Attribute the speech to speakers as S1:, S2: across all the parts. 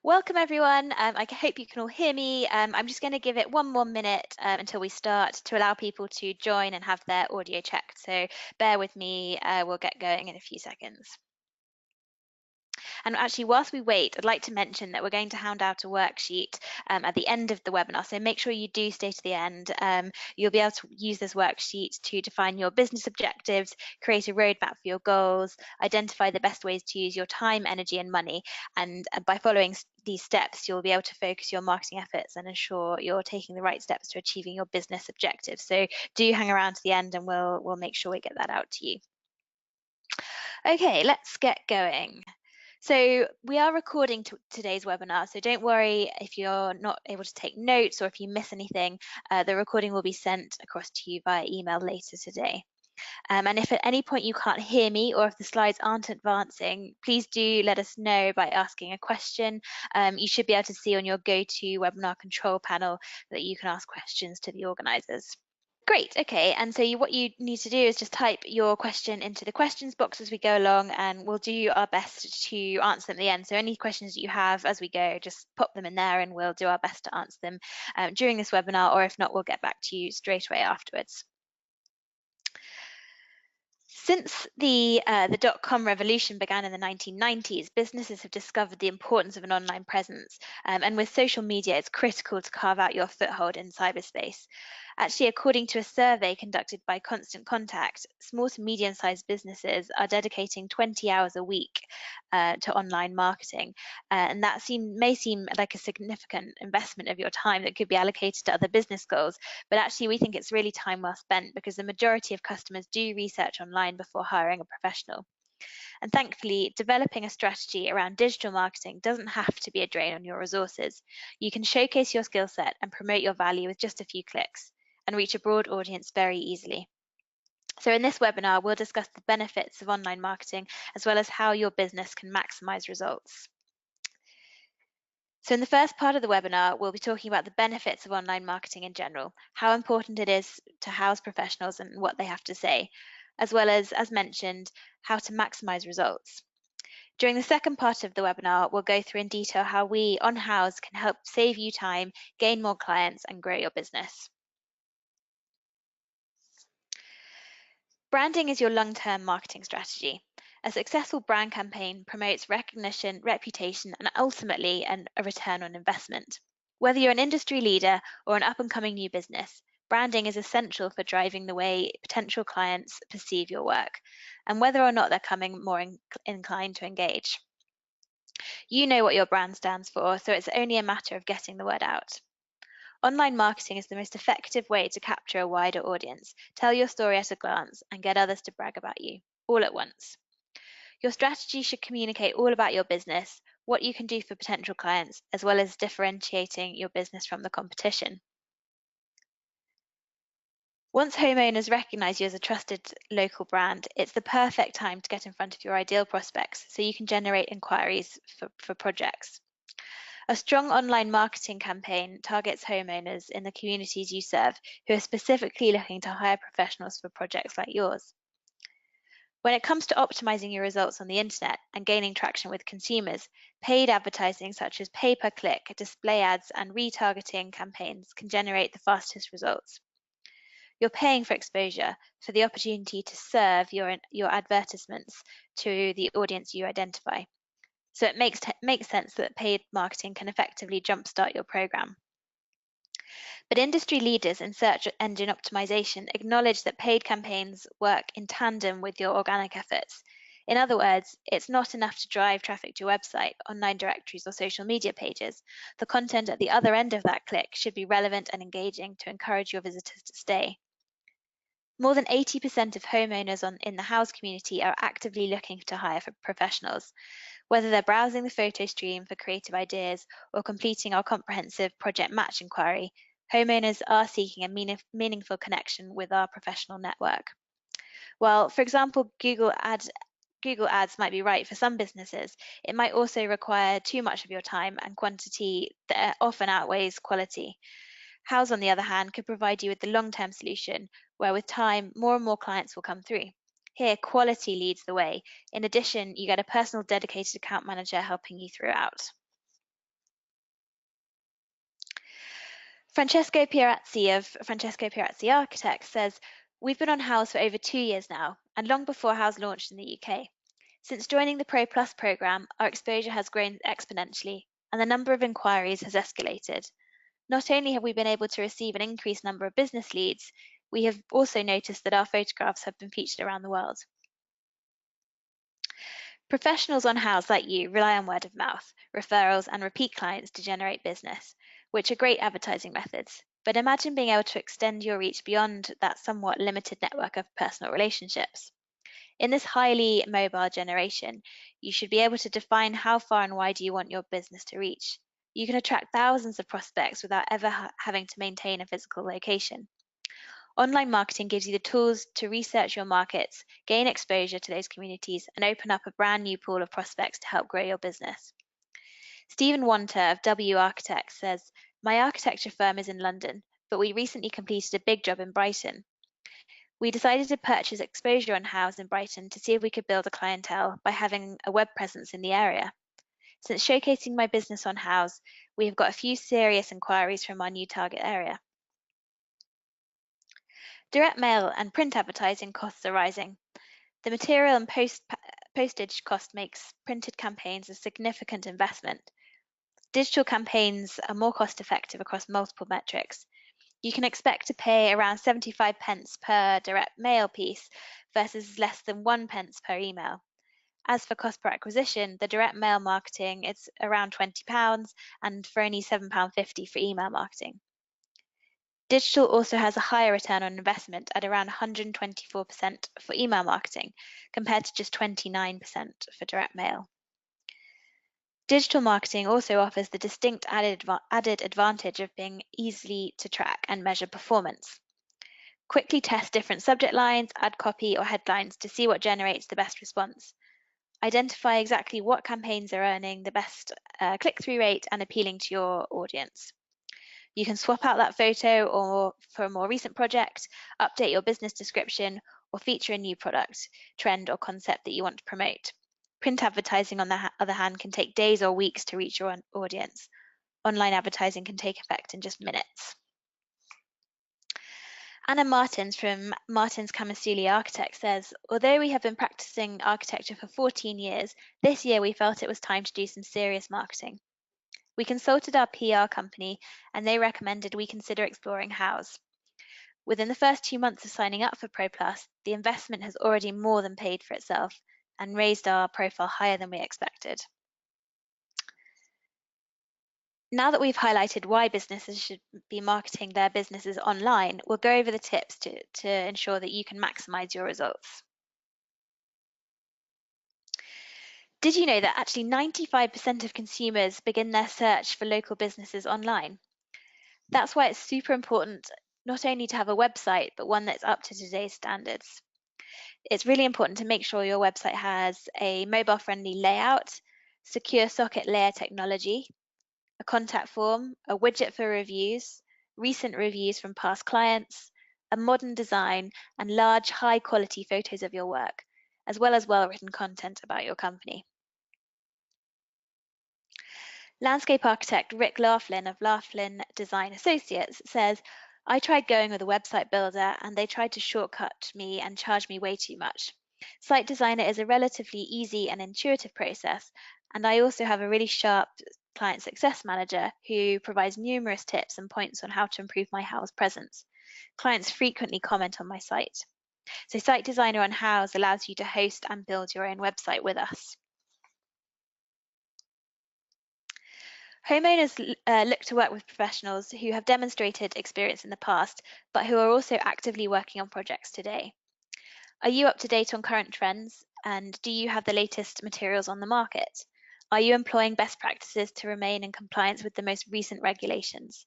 S1: Welcome everyone. I hope you can all hear me. I'm just going to give it one more minute until we start to allow people to join and have their audio checked. So bear with me. We'll get going in a few seconds. And actually, whilst we wait, I'd like to mention that we're going to hand out a worksheet at the end of the webinar. So make sure you do stay to the end. You'll be able to use this worksheet to define your business objectives, create a roadmap for your goals, identify the best ways to use your time, energy, and money. And by following these steps, you'll be able to focus your marketing efforts and ensure you're taking the right steps to achieving your business objectives. So do hang around to the end and we'll make sure we get that out to you. Okay, let's get going. So we are recording today's webinar, so don't worry if you're not able to take notes or if you miss anything. The recording will be sent across to you via email later today. And if at any point you can't hear me or if the slides aren't advancing, please do let us know by asking a question. You should be able to see on your GoToWebinar control panel that you can ask questions to the organisers. Great, okay, and so what you need to do is just type your question into the questions box as we go along, and we'll do our best to answer them at the end. So any questions that you have as we go, just pop them in there and we'll do our best to answer them during this webinar, or if not, we'll get back to you straight away afterwards. Since the dot-com revolution began in the 1990s, businesses have discovered the importance of an online presence. And with social media, it's critical to carve out your foothold in cyberspace. Actually, according to a survey conducted by Constant Contact, small to medium-sized businesses are dedicating 20 hours a week to online marketing. And that may seem like a significant investment of your time that could be allocated to other business goals. But actually, we think it's really time well spent because the majority of customers do research online before hiring a professional. And thankfully, developing a strategy around digital marketing doesn't have to be a drain on your resources. You can showcase your skill set and promote your value with just a few clicks and reach a broad audience very easily. So in this webinar, we'll discuss the benefits of online marketing as well as how your business can maximize results. So in the first part of the webinar, we'll be talking about the benefits of online marketing in general, how important it is to Houzz professionals and what they have to say, as well as mentioned, how to maximize results. During the second part of the webinar, we'll go through in detail how we on Houzz can help save you time, gain more clients, and grow your business. Branding is your long-term marketing strategy. A successful brand campaign promotes recognition, reputation, and ultimately a return on investment. Whether you're an industry leader or an up-and-coming new business, branding is essential for driving the way potential clients perceive your work, and whether or not they're coming more inclined to engage. You know what your brand stands for, so it's only a matter of getting the word out. Online marketing is the most effective way to capture a wider audience, tell your story at a glance, and get others to brag about you, all at once. Your strategy should communicate all about your business, what you can do for potential clients, as well as differentiating your business from the competition. Once homeowners recognize you as a trusted local brand, it's the perfect time to get in front of your ideal prospects so you can generate inquiries for projects. A strong online marketing campaign targets homeowners in the communities you serve who are specifically looking to hire professionals for projects like yours. When it comes to optimizing your results on the internet and gaining traction with consumers, paid advertising such as pay-per-click, display ads, and retargeting campaigns can generate the fastest results. You're paying for exposure, for the opportunity to serve your advertisements to the audience you identify. So it makes sense that paid marketing can effectively jumpstart your program. But industry leaders in search engine optimization acknowledge that paid campaigns work in tandem with your organic efforts. In other words, it's not enough to drive traffic to your website, online directories, or social media pages. The content at the other end of that click should be relevant and engaging to encourage your visitors to stay. More than 80% of homeowners in the Houzz community are actively looking to hire for professionals. Whether they're browsing the photo stream for creative ideas or completing our comprehensive project match inquiry, homeowners are seeking a meaningful connection with our professional network. While, for example, Google Ads might be right for some businesses, it might also require too much of your time and quantity that often outweighs quality. Houzz, on the other hand, could provide you with the long-term solution, where with time, more and more clients will come through. Here, quality leads the way. In addition, you get a personal dedicated account manager helping you throughout. Francesco Pierazzi of Francesco Pierazzi Architects says, "We've been on Houzz for over 2 years now, and long before Houzz launched in the UK. Since joining the Pro Plus programme, our exposure has grown exponentially, and the number of inquiries has escalated. Not only have we been able to receive an increased number of business leads, we have also noticed that our photographs have been featured around the world." Professionals on Houzz like you rely on word of mouth, referrals, and repeat clients to generate business, which are great advertising methods. But imagine being able to extend your reach beyond that somewhat limited network of personal relationships. In this highly mobile generation, you should be able to define how far and wide you want your business to reach. You can attract thousands of prospects without ever having to maintain a physical location. Online marketing gives you the tools to research your markets, gain exposure to those communities, and open up a brand new pool of prospects to help grow your business. Stephen Wanter of W Architects says, "My architecture firm is in London, but we recently completed a big job in Brighton. We decided to purchase exposure on Houzz in Brighton to see if we could build a clientele by having a web presence in the area. Since showcasing my business on Houzz, we have got a few serious inquiries from our new target area." Direct mail and print advertising costs are rising. The material and postage cost makes printed campaigns a significant investment. Digital campaigns are more cost effective across multiple metrics. You can expect to pay around 75 pence per direct mail piece versus less than 1 pence per email. As for cost per acquisition, the direct mail marketing is around £20 and for only £7.50 for email marketing. Digital also has a higher return on investment at around 124% for email marketing, compared to just 29% for direct mail. Digital marketing also offers the distinct added advantage of being easy to track and measure performance. Quickly test different subject lines, add copy or headlines to see what generates the best response. Identify exactly what campaigns are earning the best click-through rate and appealing to your audience. You can swap out that photo or for a more recent project, update your business description, or feature a new product, trend, or concept that you want to promote. Print advertising, on the other hand, can take days or weeks to reach your audience. Online advertising can take effect in just minutes. Anna Martins from Martins Camasuli Architects says, "Although we have been practicing architecture for 14 years, this year we felt it was time to do some serious marketing. We consulted our PR company and they recommended we consider exploring Houzz. Within the first 2 months of signing up for Pro Plus, the investment has already more than paid for itself and raised our profile higher than we expected." Now that we've highlighted why businesses should be marketing their businesses online, we'll go over the tips to ensure that you can maximize your results. Did you know that actually 95% of consumers begin their search for local businesses online? That's why it's super important not only to have a website, but one that's up to today's standards. It's really important to make sure your website has a mobile-friendly layout, secure socket layer technology, a contact form, a widget for reviews, recent reviews from past clients, a modern design, and large, high-quality photos of your work, as well as well-written content about your company. Landscape architect Rick Laughlin of Laughlin Design Associates says, "I tried going with a website builder and they tried to shortcut me and charge me way too much. Site Designer is a relatively easy and intuitive process, and I also have a really sharp client success manager who provides numerous tips and points on how to improve my Houzz presence. Clients frequently comment on my site. So Site Designer on Houzz allows you to host and build your own website with us." Homeowners look to work with professionals who have demonstrated experience in the past, but who are also actively working on projects today. Are you up to date on current trends? And do you have the latest materials on the market? Are you employing best practices to remain in compliance with the most recent regulations?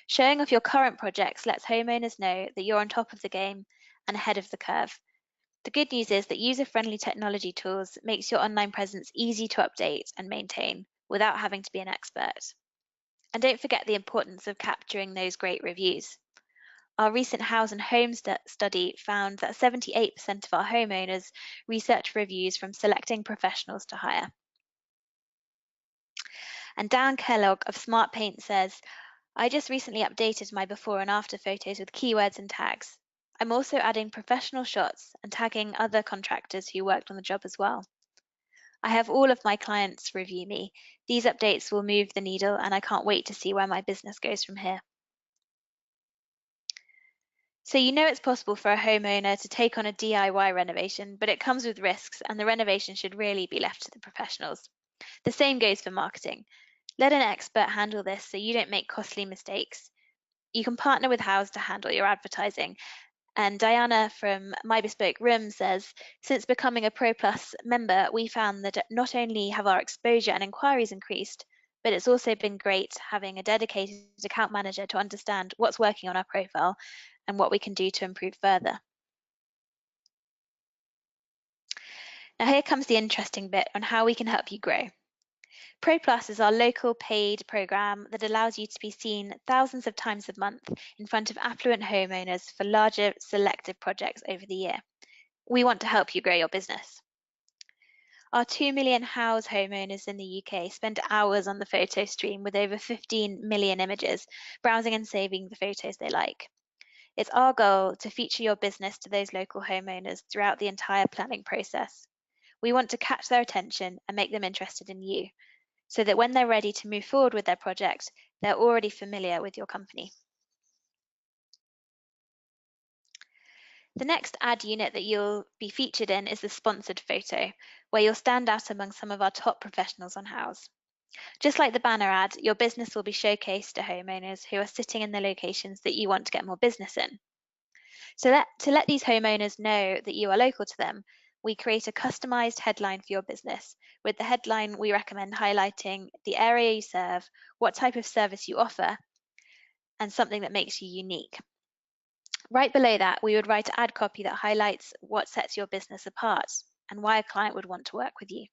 S1: Showing off your current projects lets homeowners know that you're on top of the game and ahead of the curve. The good news is that user-friendly technology tools makes your online presence easy to update and maintain without having to be an expert. And don't forget the importance of capturing those great reviews. Our recent House and Home study found that 78% of our homeowners research reviews from selecting professionals to hire. And Dan Kellogg of Smart Paint says, I just recently updated my before and after photos with keywords and tags. I'm also adding professional shots and tagging other contractors who worked on the job as well. I have all of my clients review me. These updates will move the needle, and I can't wait to see where my business goes from here. So, you know it's possible for a homeowner to take on a DIY renovation, but it comes with risks, and the renovation should really be left to the professionals. The same goes for marketing. Let an expert handle this so you don't make costly mistakes. You can partner with Houzz to handle your advertising. And Diana from My Bespoke Room says, since becoming a Pro Plus member, we found that not only have our exposure and inquiries increased, but it's also been great having a dedicated account manager to understand what's working on our profile and what we can do to improve further. Now, here comes the interesting bit on how we can help you grow. Pro Plus is our local paid program that allows you to be seen thousands of times a month in front of affluent homeowners for larger selective projects over the year. We want to help you grow your business. Our 2 million Houzz homeowners in the UK spend hours on the photo stream with over 15 million images, browsing and saving the photos they like. It's our goal to feature your business to those local homeowners throughout the entire planning process. We want to catch their attention and make them interested in you, so that when they're ready to move forward with their project, they're already familiar with your company. The next ad unit that you'll be featured in is the sponsored photo, where you'll stand out among some of our top professionals on Houzz. Just like the banner ad, your business will be showcased to homeowners who are sitting in the locations that you want to get more business in. So to let these homeowners know that you are local to them, we create a customized headline for your business. With the headline, we recommend highlighting the area you serve, what type of service you offer, and something that makes you unique. Right below that, we would write ad copy that highlights what sets your business apart and why a client would want to work with you.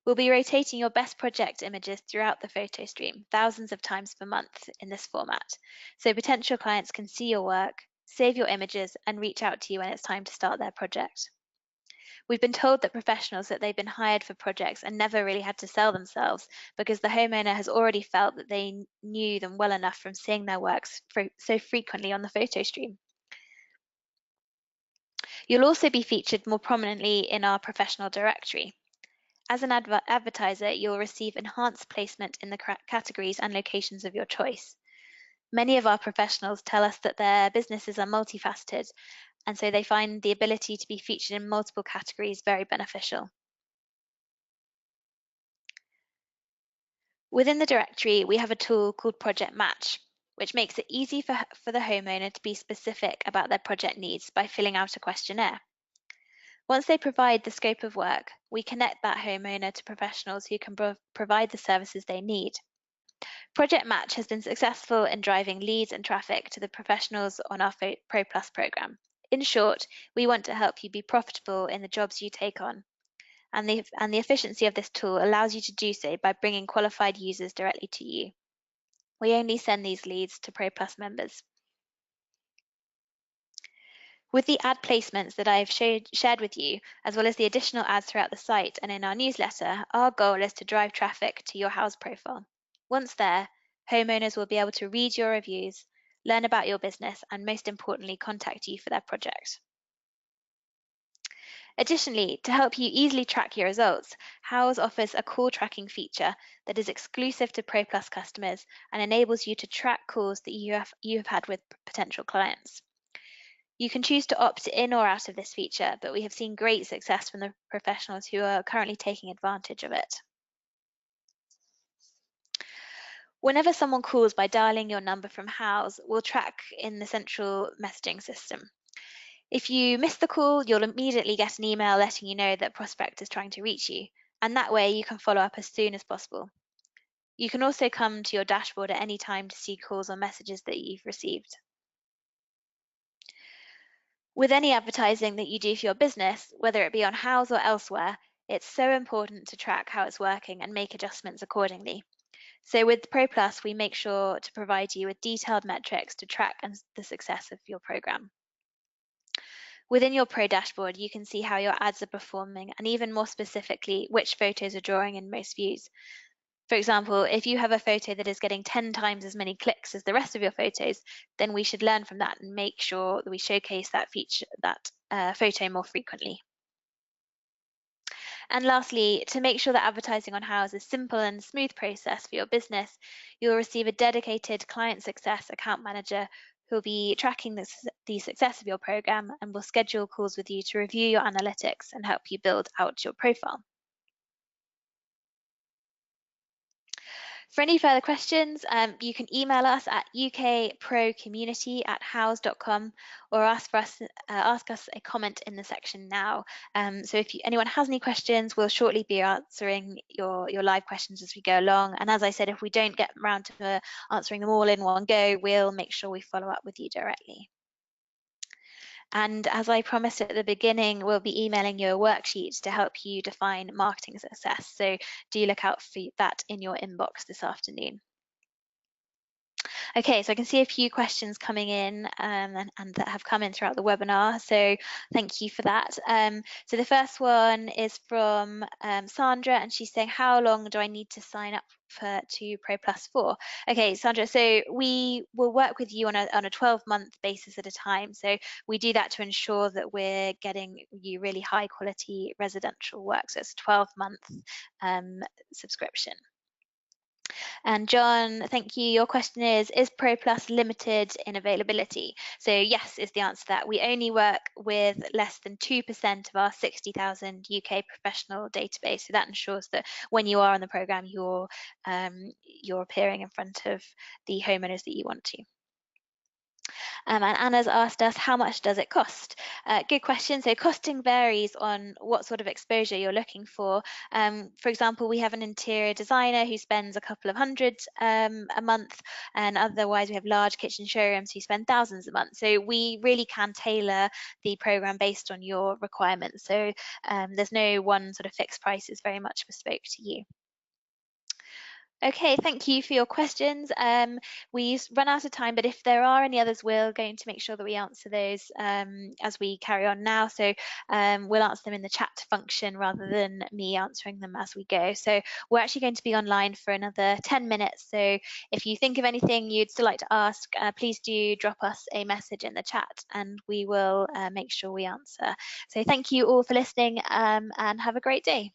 S1: We'll be rotating your best project images throughout the photo stream, thousands of times per month in this format, so potential clients can see your work, save your images, and reach out to you when it's time to start their project. We've been told that professionals that they've been hired for projects and never really had to sell themselves because the homeowner has already felt that they knew them well enough from seeing their works so frequently on the photo stream. You'll also be featured more prominently in our professional directory. As an advertiser, you'll receive enhanced placement in the categories and locations of your choice. Many of our professionals tell us that their businesses are multifaceted, and so they find the ability to be featured in multiple categories very beneficial. Within the directory, we have a tool called Project Match, which makes it easy for the homeowner to be specific about their project needs by filling out a questionnaire. Once they provide the scope of work, we connect that homeowner to professionals who can provide the services they need. Project Match has been successful in driving leads and traffic to the professionals on our Pro Plus program. In short, we want to help you be profitable in the jobs you take on. And the efficiency of this tool allows you to do so by bringing qualified users directly to you. We only send these leads to Pro Plus members. With the ad placements that I have shared with you, as well as the additional ads throughout the site and in our newsletter, our goal is to drive traffic to your Houzz profile. Once there, homeowners will be able to read your reviews, learn about your business, and most importantly, contact you for their project. Additionally, to help you easily track your results, Houzz offers a call tracking feature that is exclusive to Pro Plus customers and enables you to track calls that you have had with potential clients. You can choose to opt in or out of this feature, but we have seen great success from the professionals who are currently taking advantage of it. Whenever someone calls by dialing your number from Houzz, we'll track in the central messaging system. If you miss the call, you'll immediately get an email letting you know that a prospect is trying to reach you, and that way you can follow up as soon as possible. You can also come to your dashboard at any time to see calls or messages that you've received. With any advertising that you do for your business, whether it be on Houzz or elsewhere, it's so important to track how it's working and make adjustments accordingly. So with Pro Plus, we make sure to provide you with detailed metrics to track the success of your program. Within your Pro dashboard, you can see how your ads are performing and even more specifically, which photos are drawing in most views. For example, if you have a photo that is getting 10 times as many clicks as the rest of your photos, then we should learn from that and make sure that we showcase that photo more frequently. And lastly, to make sure that advertising on Houzz is a simple and smooth process for your business, you'll receive a dedicated client success account manager who will be tracking the success of your program and will schedule calls with you to review your analytics and help you build out your profile. For any further questions, you can email us at ukprocommunity@houzz.com or ask us a comment in the section now. So if anyone has any questions, we'll shortly be answering your live questions as we go along. And as I said, if we don't get around to answering them all in one go, we'll make sure we follow up with you directly. And as I promised at the beginning, we'll be emailing you a worksheet to help you define marketing success. So do look out for that in your inbox this afternoon. Okay, so I can see a few questions coming in and that have come in throughout the webinar. So thank you for that. So the first one is from Sandra, and she's saying, how long do I need to sign up to Pro Plus for? Okay, Sandra, so we will work with you on a 12-month basis at a time. So we do that to ensure that we're getting you really high quality residential work. So it's a 12-month subscription. And John, thank you. Your question is Pro Plus limited in availability? So yes, is the answer to that. We only work with less than 2% of our 60,000 UK professional database. So that ensures that when you are on the program, you're appearing in front of the homeowners that you want to. And Anna's asked us, how much does it cost? Good question. So costing varies on what sort of exposure you're looking for. For example, we have an interior designer who spends a couple of hundred a month, and otherwise we have large kitchen showrooms who spend thousands a month. So we really can tailor the program based on your requirements. So there's no one sort of fixed price, it's very much bespoke to you. Okay, thank you for your questions. We've run out of time, but if there are any others, we're going to make sure that we answer those as we carry on now. So we'll answer them in the chat function rather than me answering them as we go. So we're actually going to be online for another 10 minutes. So if you think of anything you'd still like to ask, please do drop us a message in the chat and we will make sure we answer. So thank you all for listening and have a great day.